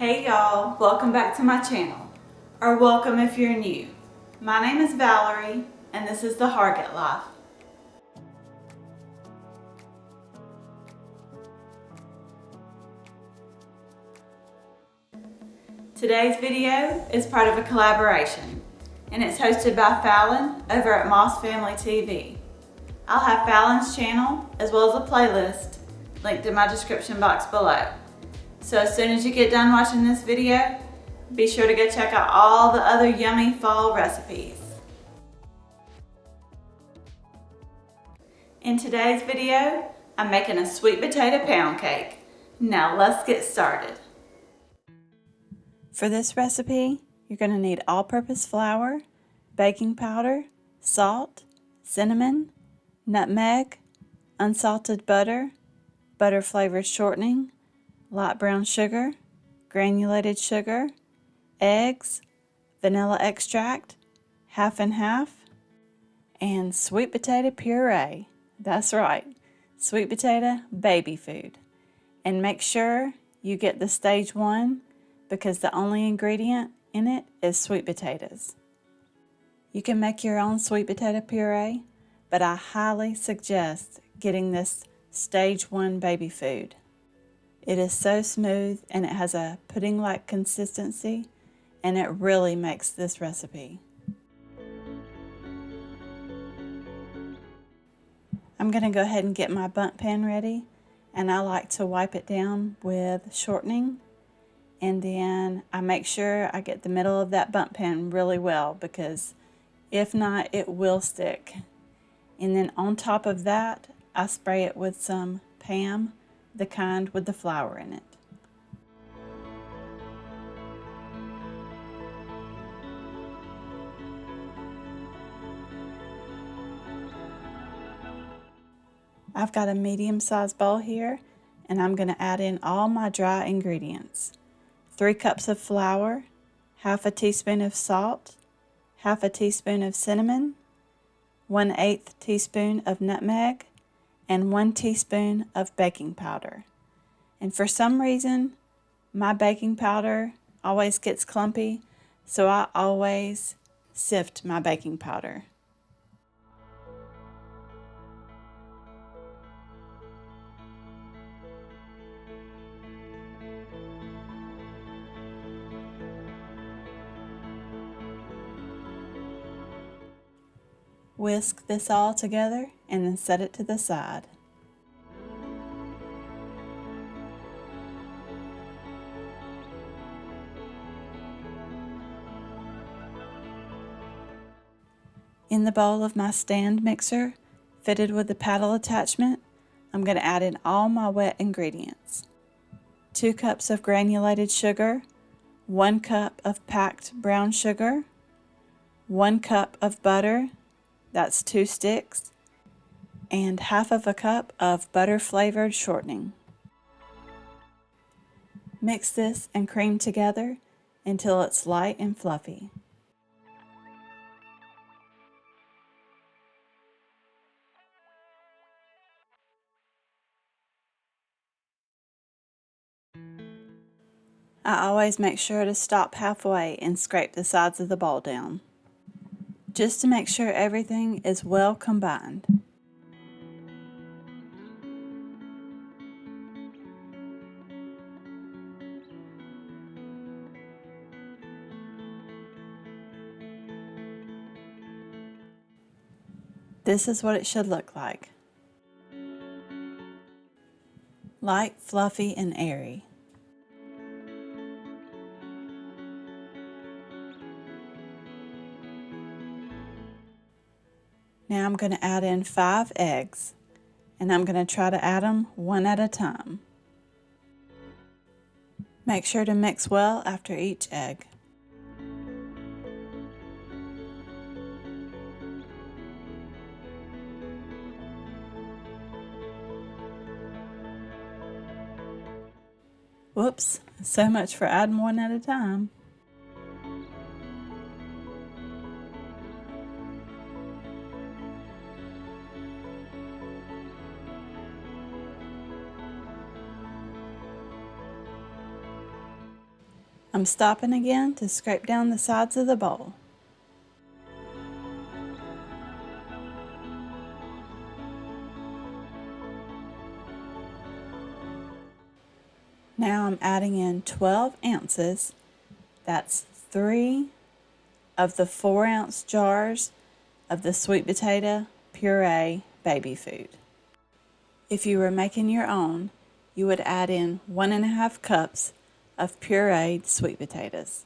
Hey y'all, welcome back to my channel, or welcome if you're new. My name is Valerie, and this is the Hargett Life. Today's video is part of a collaboration, and it's hosted by Falon over at Moss Family TV. I'll have Falon's channel, as well as a playlist, linked in my description box below. So as soon as you get done watching this video, be sure to go check out all the other yummy fall recipes. In today's video, I'm making a sweet potato pound cake. Now let's get started. For this recipe, you're going to need all-purpose flour, baking powder, salt, cinnamon, nutmeg, unsalted butter, butter-flavored shortening, light brown sugar, granulated sugar, eggs, vanilla extract, half and half, and sweet potato puree. That's right, sweet potato baby food. And make sure you get the stage 1 because the only ingredient in it is sweet potatoes. You can make your own sweet potato puree, but I highly suggest getting this stage 1 baby food. It is so smooth and it has a pudding-like consistency, and it really makes this recipe. I'm going to go ahead and get my bundt pan ready, and I like to wipe it down with shortening, and then I make sure I get the middle of that bundt pan really well, because if not, it will stick. And then on top of that, I spray it with some Pam, the kind with the flour in it. I've got a medium-sized bowl here, and I'm going to add in all my dry ingredients. 3 cups of flour, half a teaspoon of salt, half a teaspoon of cinnamon, 1/8 teaspoon of nutmeg, and 1 teaspoon of baking powder. And for some reason, my baking powder always gets clumpy, so I always sift my baking powder. Whisk this all together and then set it to the side. In the bowl of my stand mixer, fitted with the paddle attachment, I'm going to add in all my wet ingredients. 2 cups of granulated sugar, 1 cup of packed brown sugar, 1 cup of butter, that's 2 sticks, and half of a cup of butter-flavored shortening. Mix this and cream together until it's light and fluffy. I always make sure to stop halfway and scrape the sides of the bowl down, just to make sure everything is well combined. This is what it should look like. Light, fluffy, and airy. Now I'm going to add in 5 eggs, and I'm going to try to add them one at a time. Make sure to mix well after each egg. Whoops, so much for adding one at a time. I'm stopping again to scrape down the sides of the bowl. Now I'm adding in 12 ounces, that's 3 of the 4-ounce jars of the sweet potato puree baby food. If you were making your own, you would add in 1.5 cups of pureed sweet potatoes.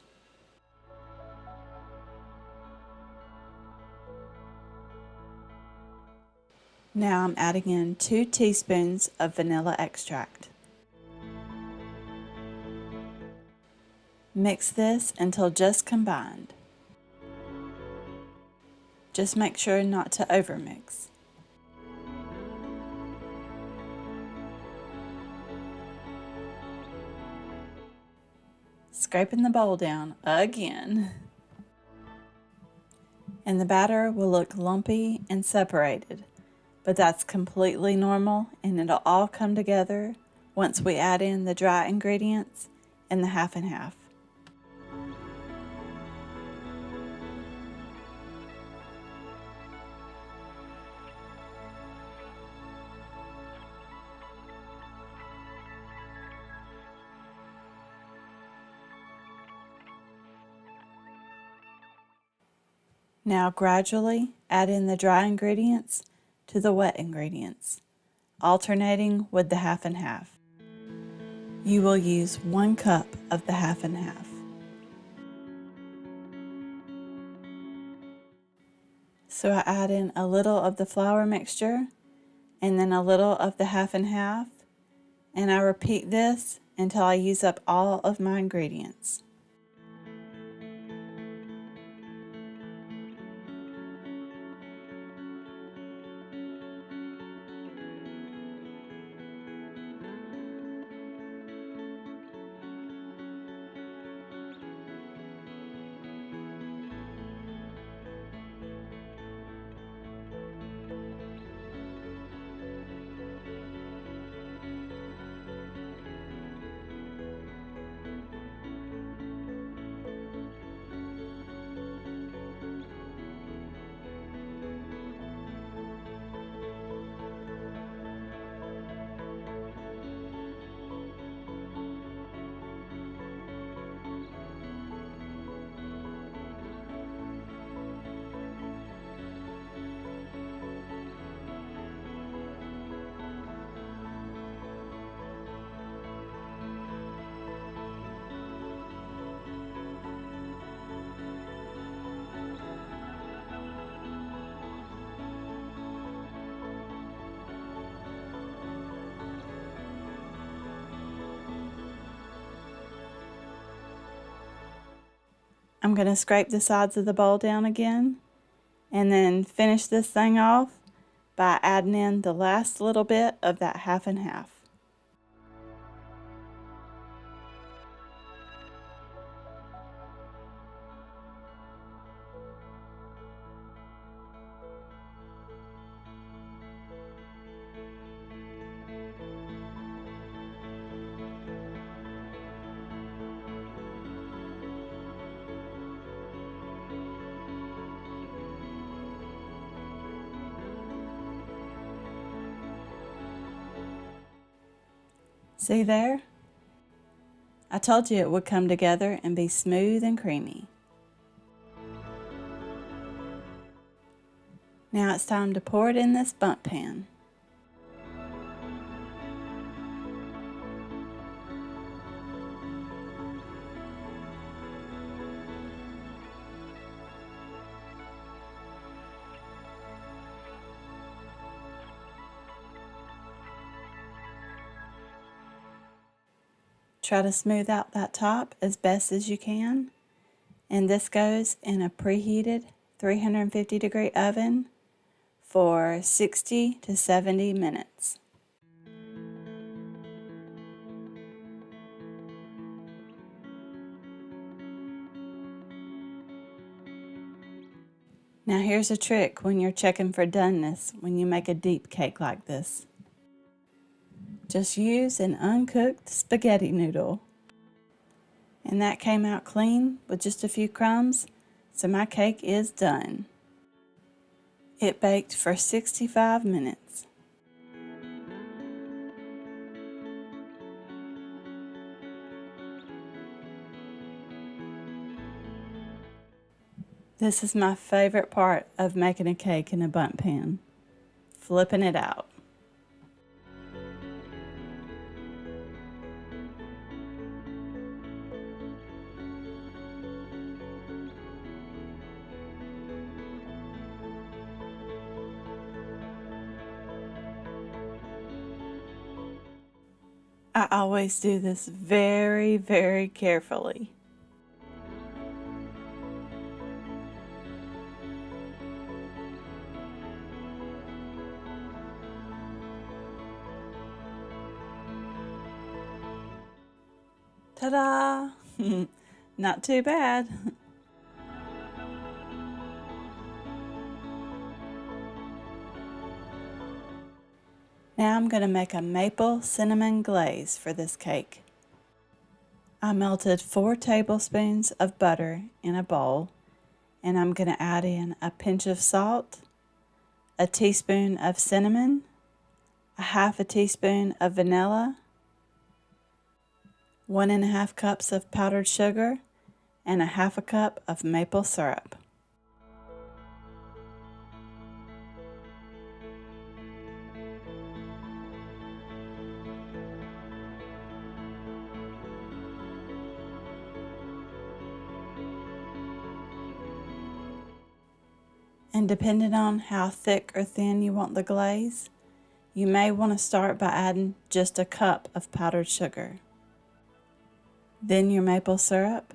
Now I'm adding in 2 teaspoons of vanilla extract. Mix this until just combined. Just make sure not to overmix. Scraping the bowl down again. And the batter will look lumpy and separated, but that's completely normal and it'll all come together once we add in the dry ingredients and the half and half. Now gradually add in the dry ingredients to the wet ingredients, alternating with the half and half. You will use 1 cup of the half and half. So I add in a little of the flour mixture and then a little of the half and half, and I repeat this until I use up all of my ingredients. I'm going to scrape the sides of the bowl down again and then finish this thing off by adding in the last little bit of that half and half. See there? I told you it would come together and be smooth and creamy. Now it's time to pour it in this bundt pan. Try to smooth out that top as best as you can, and this goes in a preheated 350-degree oven for 60 to 70 minutes. Now here's a trick when you're checking for doneness when you make a deep cake like this. Just use an uncooked spaghetti noodle And that came out clean with just a few crumbs, so my cake is done. It baked for 65 minutes. This is my favorite part of making a cake in a bundt pan, flipping it out. I always do this very, very carefully. Ta-da! Not too bad. Now I'm going to make a maple cinnamon glaze for this cake. I melted 4 tablespoons of butter in a bowl, and I'm going to add in a pinch of salt, a teaspoon of cinnamon, a half a teaspoon of vanilla, 1½ cups of powdered sugar, and a half a cup of maple syrup. And depending on how thick or thin you want the glaze, you may want to start by adding just a cup of powdered sugar, then your maple syrup,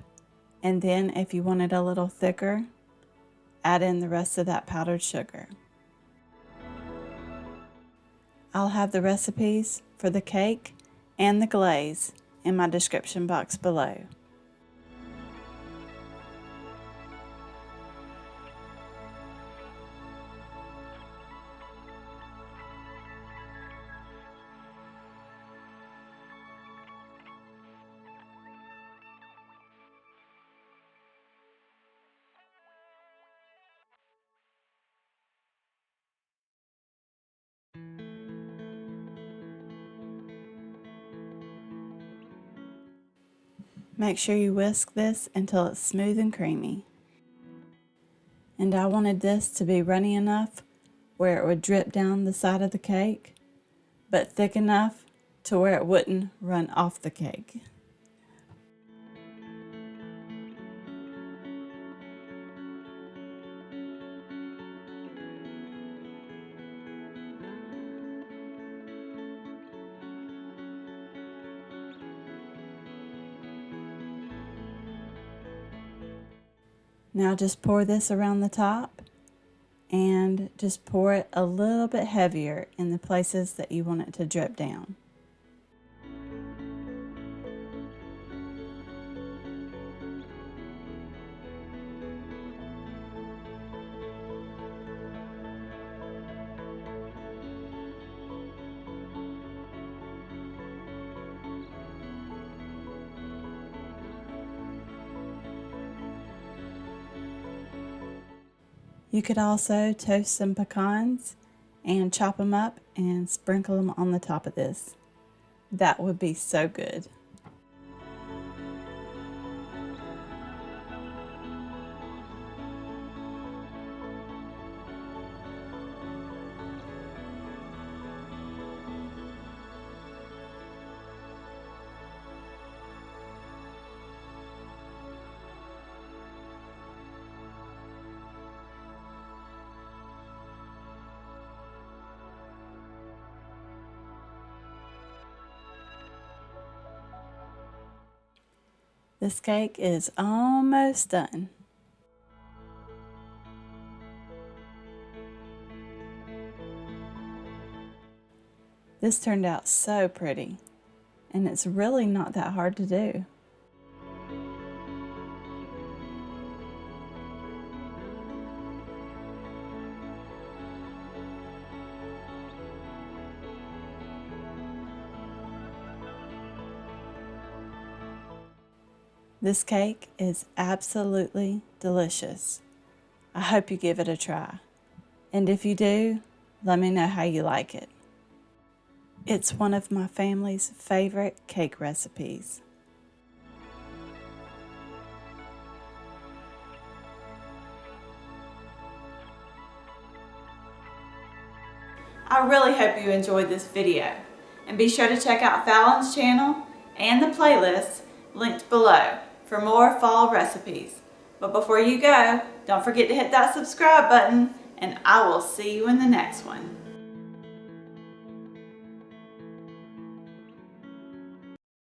and then if you want it a little thicker, add in the rest of that powdered sugar. I'll have the recipes for the cake and the glaze in my description box below. Make sure you whisk this until it's smooth and creamy. And I wanted this to be runny enough where it would drip down the side of the cake, but thick enough to where it wouldn't run off the cake. Now just pour this around the top and just pour it a little bit heavier in the places that you want it to drip down. You could also toast some pecans and chop them up and sprinkle them on the top of this. That would be so good. This cake is almost done. This turned out so pretty, and it's really not that hard to do. This cake is absolutely delicious. I hope you give it a try. And if you do, let me know how you like it. It's one of my family's favorite cake recipes. I really hope you enjoyed this video, and be sure to check out Falon's channel and the playlist linked below for more fall recipes. But before you go, don't forget to hit that subscribe button, and I will see you in the next one.